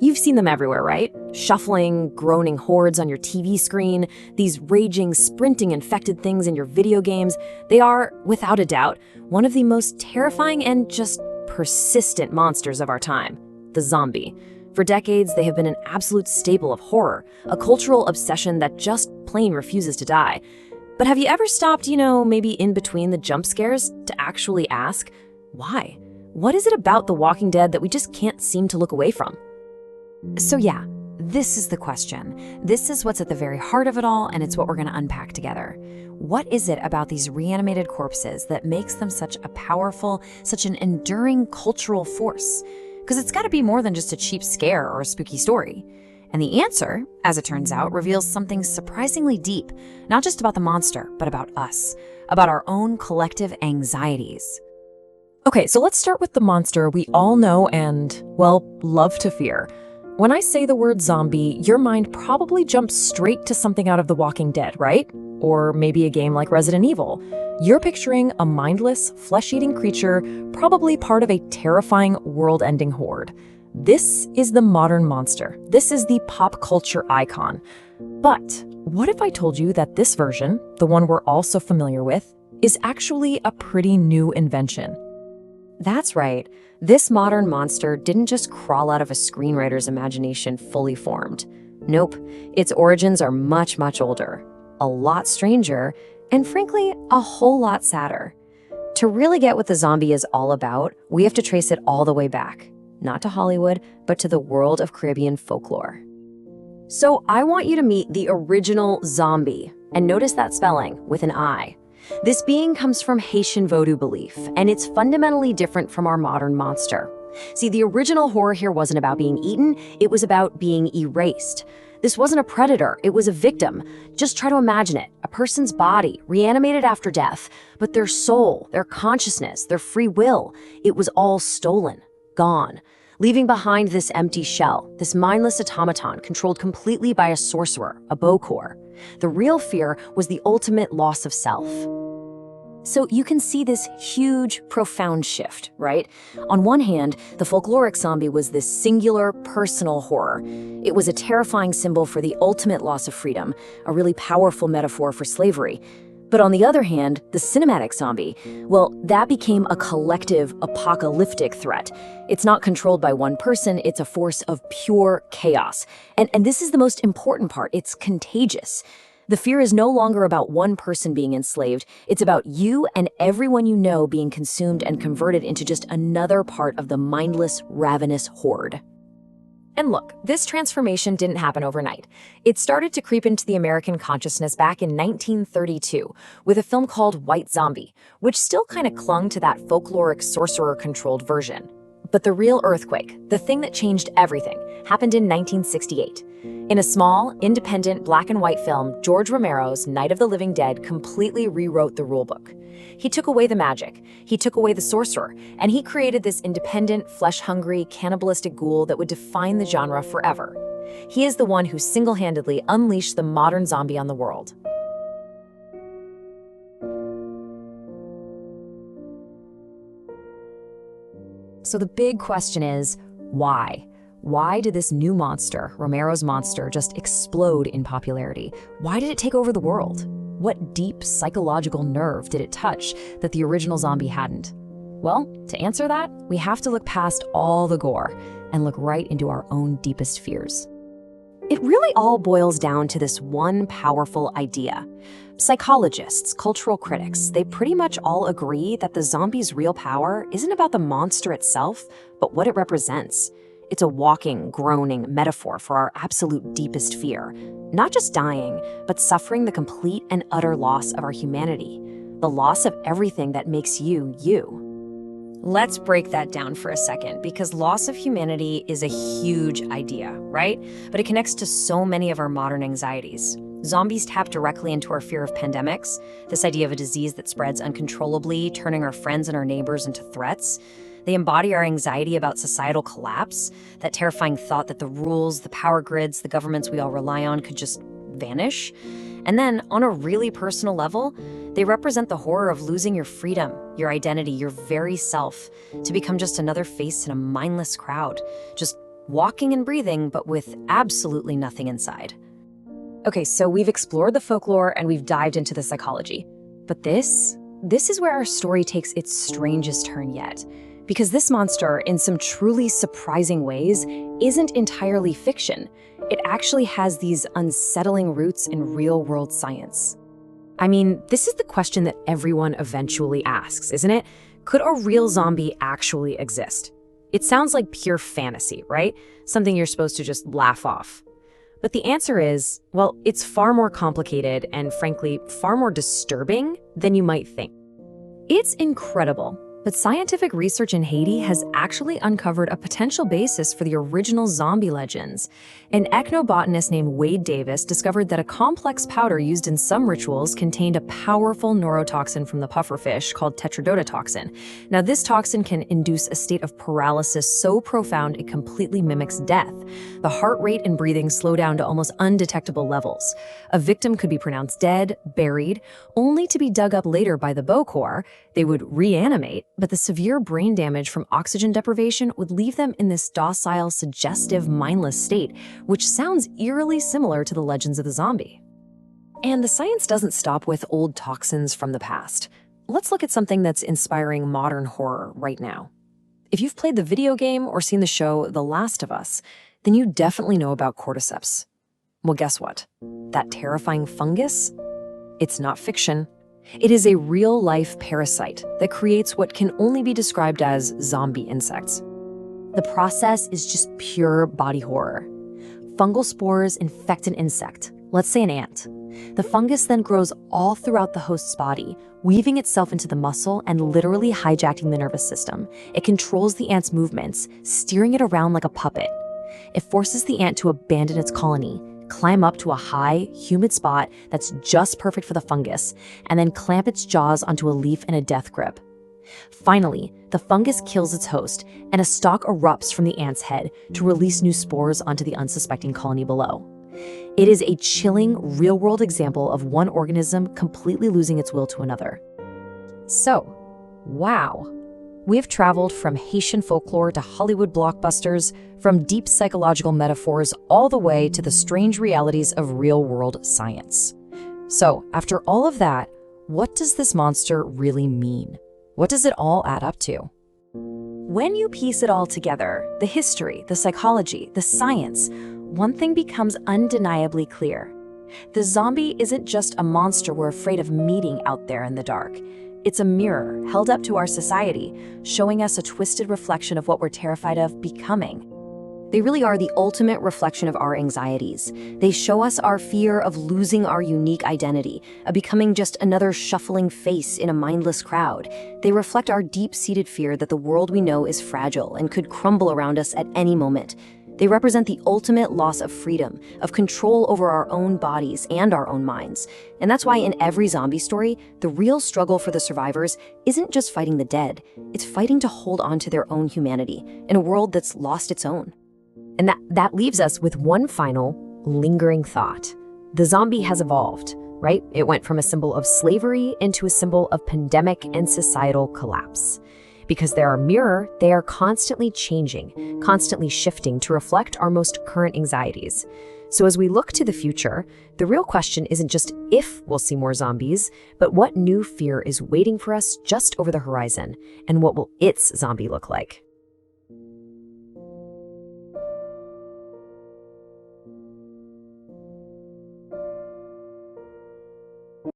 You've seen them everywhere, right? Shuffling, groaning hordes on your TV screen, these raging, sprinting, infected things in your video games. They are, without a doubt, one of the most terrifying and just persistent monsters of our time, the zombie. For decades, they have been an absolute staple of horror, a cultural obsession that just plain refuses to die. But have you ever stopped, maybe in between the jump scares to actually ask, why? What is it about The Walking Dead that we just can't seem to look away from? So yeah, this is the question. This is what's at the very heart of it all, and it's what we're going to unpack together. What is it about these reanimated corpses that makes them such a powerful, such an enduring cultural force? Because it's got to be more than just a cheap scare or a spooky story. And the answer, as it turns out, reveals something surprisingly deep, not just about the monster, but about us, about our own collective anxieties. Okay, so let's start with the monster we all know and, well, love to fear. When I say the word zombie, your mind probably jumps straight to something out of The Walking Dead, right? Or maybe a game like Resident Evil. You're picturing a mindless, flesh-eating creature, probably part of a terrifying, world-ending horde. This is the modern monster. This is the pop culture icon. But what if I told you that this version, the one we're all so familiar with, is actually a pretty new invention? That's right. This modern monster didn't just crawl out of a screenwriter's imagination fully formed. Nope, its origins are much, much older, a lot stranger, and frankly, a whole lot sadder. To really get what the zombie is all about, we have to trace it all the way back, not to Hollywood, but to the world of Caribbean folklore. So I want you to meet the original zombie, and notice that spelling with an I. This being comes from Haitian Vodou belief, and it's fundamentally different from our modern monster. See, the original horror here wasn't about being eaten, it was about being erased. This wasn't a predator, it was a victim. Just try to imagine it, a person's body, reanimated after death, but their soul, their consciousness, their free will, it was all stolen, gone, leaving behind this empty shell, this mindless automaton controlled completely by a sorcerer, a Bokor. The real fear was the ultimate loss of self. So you can see this huge, profound shift, right? On one hand, the folkloric zombie was this singular, personal horror. It was a terrifying symbol for the ultimate loss of freedom, a really powerful metaphor for slavery. But on the other hand, the cinematic zombie, well, that became a collective, apocalyptic threat. It's not controlled by one person, it's a force of pure chaos. And this is the most important part, it's contagious. The fear is no longer about one person being enslaved, it's about you and everyone you know being consumed and converted into just another part of the mindless, ravenous horde. And look, this transformation didn't happen overnight. It started to creep into the American consciousness back in 1932 with a film called White Zombie, which still kind of clung to that folkloric sorcerer-controlled version. But the real earthquake, the thing that changed everything, happened in 1968. In a small, independent black and white film, George Romero's Night of the Living Dead completely rewrote the rulebook. He took away the magic, he took away the sorcerer, and he created this independent, flesh-hungry, cannibalistic ghoul that would define the genre forever. He is the one who single-handedly unleashed the modern zombie on the world. So the big question is, why? Why did this new monster, Romero's monster, just explode in popularity? Why did it take over the world? What deep psychological nerve did it touch that the original zombie hadn't? Well, to answer that, we have to look past all the gore and look right into our own deepest fears. It really all boils down to this one powerful idea. Psychologists, cultural critics, they pretty much all agree that the zombie's real power isn't about the monster itself, but what it represents. It's a walking, groaning metaphor for our absolute deepest fear. Not just dying, but suffering the complete and utter loss of our humanity. The loss of everything that makes you, you. Let's break that down for a second, because loss of humanity is a huge idea, right? But it connects to so many of our modern anxieties. Zombies tap directly into our fear of pandemics, this idea of a disease that spreads uncontrollably, turning our friends and our neighbors into threats. They embody our anxiety about societal collapse, that terrifying thought that the rules, the power grids, the governments we all rely on could just vanish. And then, on a really personal level, they represent the horror of losing your freedom, your identity, your very self, to become just another face in a mindless crowd, just walking and breathing, but with absolutely nothing inside. Okay, so we've explored the folklore and we've dived into the psychology. But this is where our story takes its strangest turn yet. Because this monster, in some truly surprising ways, isn't entirely fiction. It actually has these unsettling roots in real-world science. I mean, this is the question that everyone eventually asks, isn't it? Could a real zombie actually exist? It sounds like pure fantasy, right? Something you're supposed to just laugh off. But the answer is, well, it's far more complicated and, frankly, far more disturbing than you might think. It's incredible, but scientific research in Haiti has actually uncovered a potential basis for the original zombie legends. An ethnobotanist named Wade Davis discovered that a complex powder used in some rituals contained a powerful neurotoxin from the pufferfish called tetrodotoxin. Now, this toxin can induce a state of paralysis so profound it completely mimics death. The heart rate and breathing slow down to almost undetectable levels. A victim could be pronounced dead, buried, only to be dug up later by the Bokor. They would reanimate, but the severe brain damage from oxygen deprivation would leave them in this docile, suggestive, mindless state, which sounds eerily similar to the legends of the zombie. And the science doesn't stop with old toxins from the past. Let's look at something that's inspiring modern horror right now. If you've played the video game or seen the show The Last of Us, then you definitely know about cordyceps. Well, guess what? That terrifying fungus? It's not fiction. It is a real-life parasite that creates what can only be described as zombie insects. The process is just pure body horror. Fungal spores infect an insect, let's say an ant. The fungus then grows all throughout the host's body, weaving itself into the muscle and literally hijacking the nervous system. It controls the ant's movements, steering it around like a puppet. It forces the ant to abandon its colony, climb up to a high, humid spot that's just perfect for the fungus, and then clamp its jaws onto a leaf in a death grip. Finally, the fungus kills its host, and a stalk erupts from the ant's head to release new spores onto the unsuspecting colony below. It is a chilling, real-world example of one organism completely losing its will to another. So, wow. We've traveled from Haitian folklore to Hollywood blockbusters, from deep psychological metaphors all the way to the strange realities of real-world science. So, after all of that, what does this monster really mean? What does it all add up to? When you piece it all together, the history, the psychology, the science, one thing becomes undeniably clear. The zombie isn't just a monster we're afraid of meeting out there in the dark. It's a mirror held up to our society, showing us a twisted reflection of what we're terrified of becoming. They really are the ultimate reflection of our anxieties. They show us our fear of losing our unique identity, of becoming just another shuffling face in a mindless crowd. They reflect our deep-seated fear that the world we know is fragile and could crumble around us at any moment. They represent the ultimate loss of freedom, of control over our own bodies and our own minds. And that's why in every zombie story, the real struggle for the survivors isn't just fighting the dead, it's fighting to hold on to their own humanity in a world that's lost its own. And that leaves us with one final, lingering thought. The zombie has evolved, right? It went from a symbol of slavery into a symbol of pandemic and societal collapse. Because they're a mirror, they are constantly changing, constantly shifting to reflect our most current anxieties. So as we look to the future, the real question isn't just if we'll see more zombies, but what new fear is waiting for us just over the horizon, and what will its zombie look like?